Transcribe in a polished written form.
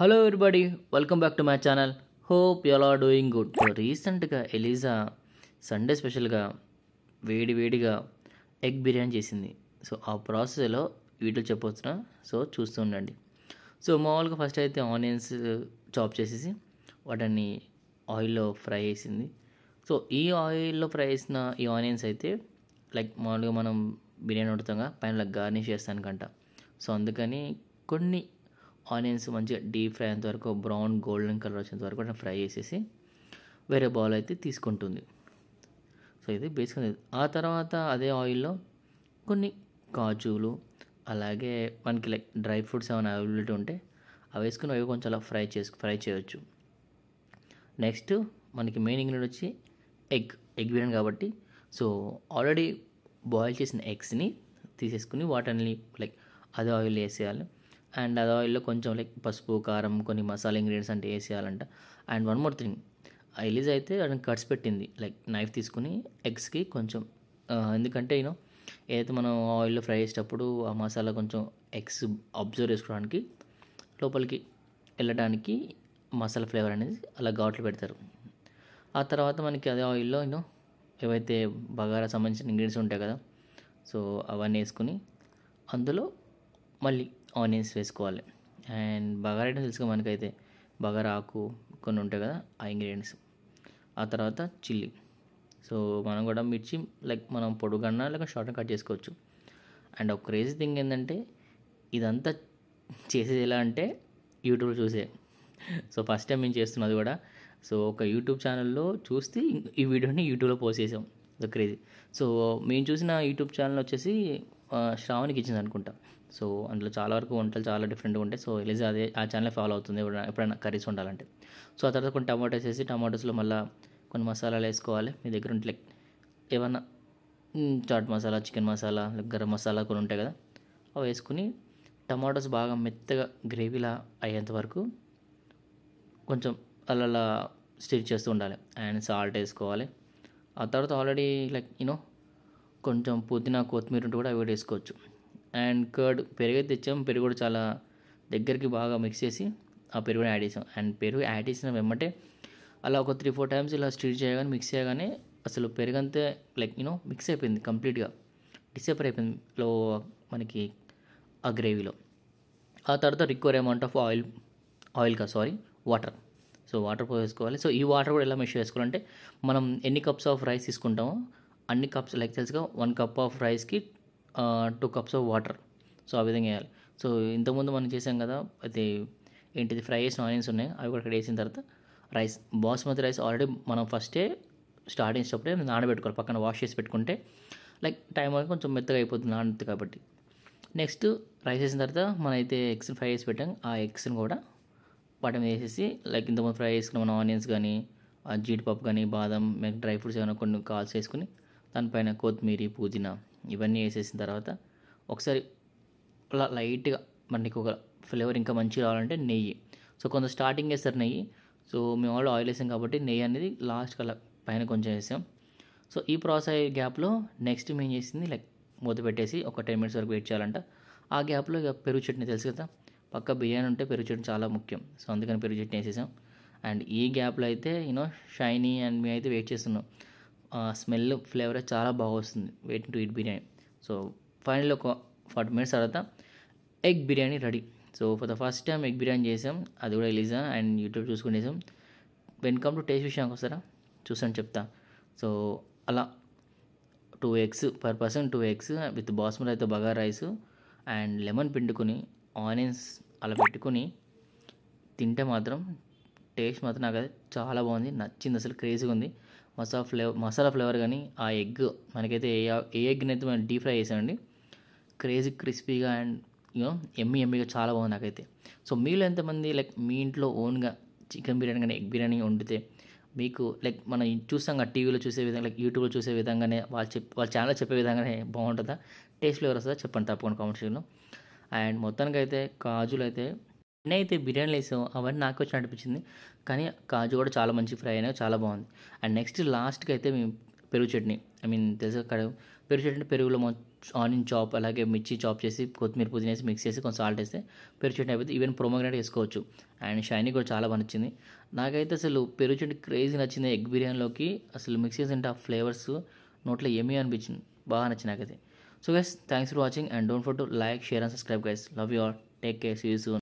Hello everybody, welcome back to my channel. Hope you all are doing good. రీసెంట్గా Eliza Sunday స్పెషల్గా వేడిగా egg biryani చేసింది. So ఆ ప్రాసెస్లో వీడియో చెప్పొచ్చునా, సో చూస్తూ ఉండండి. సో మామూలుగా ఫస్ట్ అయితే ఆనియన్స్ చాప్ చేసేసి వాటిని ఆయిల్లో ఫ్రై చేసింది. సో ఈ ఆయిల్లో ఫ్రై చేసిన ఈ ఆనియన్స్ అయితే లైక్ మామూలుగా మనం బిర్యానీ వండుతాగా పైన గార్నిష్ చేస్తానికంట. సో అందుకని కొన్ని ఆనియన్స్ మంచిగా డీప్ ఫ్రై అయ్యేంత వరకు, బ్రౌన్ గోల్డెన్ కలర్ వచ్చేంత వరకు కూడా ఫ్రై చేసేసి వేరే బౌల్ అయితే తీసుకుంటుంది. సో ఇది బేసిక్గా. ఆ తర్వాత అదే ఆయిల్లో కొన్ని కాజులు, అలాగే మనకి లైక్ డ్రై ఫ్రూట్స్ ఏమైనా అవైలబిలిటీ ఉంటే అవి వేసుకుని అవి కొంచెం అలా ఫ్రై చేయొచ్చు. నెక్స్ట్ మనకి మెయిన్ ఇంగ్రీడియంట్ వచ్చి ఎగ్ బిర్యానీ కాబట్టి, సో ఆల్రెడీ బాయిల్ చేసిన ఎగ్స్ని తీసేసుకుని వాటిని లైక్ అదే ఆయిల్ వేసేయాలి. అండ్ అదే ఆయిల్లో కొంచెం లైక్ పసుపు, కారం, కొన్ని మసాలా ఇంగ్రీడియంట్స్ అంటే వేసేయాలంట. అండ్ వన్ మోర్ థింగ్, ఎలిజా అయితే దానికి కట్స్ పెట్టింది, లైక్ నైఫ్ తీసుకుని ఎగ్స్కి కొంచెం ఎందుకంటే ఏదైతే మనం ఆయిల్లో ఫ్రై చేసేటప్పుడు ఆ మసాలా కొంచెం ఎగ్స్ అబ్జర్వ్ చేసుకోవడానికి, లోపలికి వెళ్ళడానికి మసాలా ఫ్లేవర్ అనేది అలా ఘాట్లు పెడతారు. ఆ తర్వాత మనకి అదే ఆయిల్లో ఏవైతే బగారా సంబంధించిన ఇంగ్రీడియంట్స్ ఉంటాయి కదా, సో అవన్నీ వేసుకుని అందులో మళ్ళీ ఆనియన్స్ వేసుకోవాలి. అండ్ బగారా ఐటమ్ తెలుసుగా మనకైతే, బగారా ఆకు కొన్ని ఉంటాయి కదా ఆ ఇంగ్రీడియంట్స్. ఆ తర్వాత చిల్లీ. సో మనం కూడా మిర్చి లైక్ మనం పొడుగన్నా లేక షార్ట్గా కట్ చేసుకోవచ్చు. అండ్ ఒక క్రేజీ థింగ్ ఏంటంటే, ఇదంతా చేసేది ఎలా అంటే యూట్యూబ్లో చూసే. సో ఫస్ట్ టైం మేము చేస్తున్నది కూడా. సో ఒక యూట్యూబ్ ఛానల్లో చూస్తే ఈ వీడియోని యూట్యూబ్లో పోస్ట్ చేసాం. క్రేజీ. సో మేము చూసిన యూట్యూబ్ ఛానల్ వచ్చేసి శ్రావణి కిచెన్స్ అనుకుంటా. సో అందులో చాలా వరకు వంటలు చాలా డిఫరెంట్గా ఉంటాయి. సో ఎలిజా అదే ఆ ఛానల్ ఫాలో అవుతుంది ఎప్పుడైనా కర్రీస్ వండాలంటే. సో ఆ తర్వాత కొన్ని టమాటోస్ వేసి, టమాటోస్లో మళ్ళీ కొన్ని మసాలాలు వేసుకోవాలి. మీ దగ్గర ఉంటే లైక్ ఏమన్నా చాట్ మసాలా, చికెన్ మసాలా, గరం మసాలా కొన్ని ఉంటాయి కదా, అవి వేసుకుని టమాటోస్ బాగా మెత్తగా గ్రేవీలా అయ్యేంత వరకు కొంచెం అలా స్టిర్ చేస్తూ ఉండాలి. అండ్ సాల్ట్ వేసుకోవాలి. ఆ తర్వాత ఆల్రెడీ లైక్ కొంచెం పుదీనా, కొత్తిమీర ఉంటే కూడా అవి కూడా వేసుకోవచ్చు. అండ్ కర్డ్, పెరుగు తెచ్చాం. పెరుగు కూడా చాలా దగ్గరికి బాగా మిక్స్ చేసి ఆ పెరుగుని యాడ్ చేసాం. అండ్ పెరుగు యాడ్ చేసిన వెంబటే అలా ఒక 3-4 టైమ్స్ ఇలా స్టిర్ చేయగానే, మిక్స్ చేయగానే అసలు పెరుగంతే లైక్ మిక్స్ అయిపోయింది కంప్లీట్గా, డిసెపర్ అయిపోయింది లో మనకి ఆ గ్రేవీలో. ఆ తర్వాత require amount of water. So water పోసేసుకోవాలి. సో ఈ వాటర్ కూడా ఎలా మెషర్ చేసుకోవాలంటే, మనం ఎన్ని కప్స్ ఆఫ్ రైస్ తీసుకుంటామో అన్ని కప్స్, లైక్ తెలుసుగా 1 కప్ ఆఫ్ రైస్కి 2 కప్స్ ఆఫ్ వాటర్. సో ఆ విధంగా వేయాలి. సో ఇంతకుముందు మనం చేసాం కదా, అయితే ఏంటిది ఫ్రై చేసిన ఆనియన్స్ ఉన్నాయి, అవి కూడా ఇక్కడ వేసిన తర్వాత రైస్, బాస్మతి రైస్ ఆల్రెడీ మనం ఫస్టే స్టార్ట్ చేసేటప్పుడే నానబెట్టుకోవాలి. పక్కన వాష్ చేసి పెట్టుకుంటే లైక్ టైం అనేది కొంచెం మెత్తగా అయిపోతుంది నానుతుంది కాబట్టి. నెక్స్ట్ రైస్ వేసిన తర్వాత మనమైతే ఎగ్స్ని ఫ్రై చేసి పెట్టాం, ఆ ఎగ్స్ని కూడా వాటి మీద వేసేసి లైక్ ఇంతకుముందు ఫ్రై చేసుకున్న మన ఆనియన్స్ కానీ, జీడిపప్పు కానీ, బాదం, డ్రై ఫ్రూట్స్ ఏమైనా కొన్ని కాల్స్ వేసుకుని దానిపైన కొత్తిమీర, పుదీనా ఇవన్నీ వేసేసిన తర్వాత ఒకసారి అలా లైట్గా మనకి ఒక ఫ్లేవర్ ఇంకా మంచిగా రావాలంటే నెయ్యి. సో కొంత స్టార్టింగ్ వేస్తారు నెయ్యి. సో మేము ఆల్రెడీ ఆయిల్ వేసాం కాబట్టి నెయ్యి అనేది లాస్ట్కి అలా పైన కొంచెం వేసాం. సో ఈ ప్రాసెస్ అయ్యే గ్యాప్లో నెక్స్ట్ మేము చేసింది లైక్ మూత పెట్టేసి ఒక 10 minutes వరకు వెయిట్ చేయాలంట. ఆ గ్యాప్లో ఇక పెరుగు చట్నీ తెలుసు కదా, పక్క బిర్యానీ ఉంటే పెరుగు చట్నీ చాలా ముఖ్యం. సో అందుకని పెరుగు చట్నీ వేసేసాం. అండ్ ఈ గ్యాప్లో అయితే షైనీ అండ్ మేము అయితే వెయిట్ చేస్తున్నాం. స్మెల్, ఫ్లేవర్ చాలా బాగా వస్తుంది, waiting to eat biryani. So final ఒక 40 minutes తర్వాత egg biryani ready. So for the first time egg biryani చేసాం, అది కూడా ఎలిజా అండ్ యూట్యూబ్ చూసుకుని చేసాం. వెల్కమ్ టు టేస్ట్ విషయానికి వస్తారా, చూసాను చెప్తా. సో అలా 2 eggs per person, 2 eggs with basmati అయితే బగారా రైస్ అండ్ లెమన్ పిండుకొని ఆనియన్స్ అలా పెట్టుకొని తింటే మాత్రం టేస్ట్ మాత్రం నాకు అది చాలా బాగుంది, నచ్చింది, అసలు క్రేజీగా ఉంది. మసాలా ఫ్లేవర్ కానీ ఆ ఎగ్ మనకైతే ఏ ఎగ్ని అయితే మనం డీప్ ఫ్రై చేసామండి, క్రేజీ క్రిస్పీగా అండ్ ఎమ్మీగా చాలా బాగుంది నాకైతే. సో మీలో ఎంతమంది లైక్ మీ ఇంట్లో ఓన్గా చికెన్ బిర్యానీ కానీ ఎగ్ బిర్యానీ వండితే మీకు లైక్ మనం చూస్తాం కదా టీవీలో చూసే విధంగా, లైక్ యూట్యూబ్లో చూసే విధంగానే వాళ్ళ ఛానల్లో చెప్పే విధంగానే బాగుంటుందా, టేస్ట్ ఫ్లేవర్ వస్తుందా చెప్పండి తప్పకుండా కామెంట్ సెక్షన్లో. అండ్ మొత్తానికి అయితే కాజులు అయితే నేనైతే బిర్యానీలు వేసాం అవన్నీ నాకు వచ్చి అనిపించింది, కానీ కాజు కూడా చాలా మంచి ఫ్రై అయినాయి, చాలా బాగుంది. అండ్ నెక్స్ట్ లాస్ట్కి అయితే మేము పెరుగు చట్నీ, తెలుసు అక్కడ పెరుగు చట్నీ పెరుగులో ఆనియన్ చాప్ అలాగే మిర్చి చాప్ చేసి కొత్తిమీర పుదీనా వేసి మిక్స్ చేసి కొంచెం సాల్ట్ వేస్తే పెరుగు చట్నీ అయిపోతుంది. ఈవెన్ ప్రోమోగ్రానేట్ వేసుకోవచ్చు. అండ్ షైనీ కూడా చాలా బాగా నచ్చింది నాకైతే. అసలు పెరుగు చట్నీ క్రేజీ నచ్చింది. ఎగ్ బిర్యానీలోకి అసలు మిక్స్ చేసింటే ఆ ఫ్లేవర్స్ నోట్లో ఏమీ అనిపించింది, బాగా నచ్చింది నాకైతే. So guys, thanks for watching and don't forget to like, share and subscribe guys. Love you all, take care, see you soon.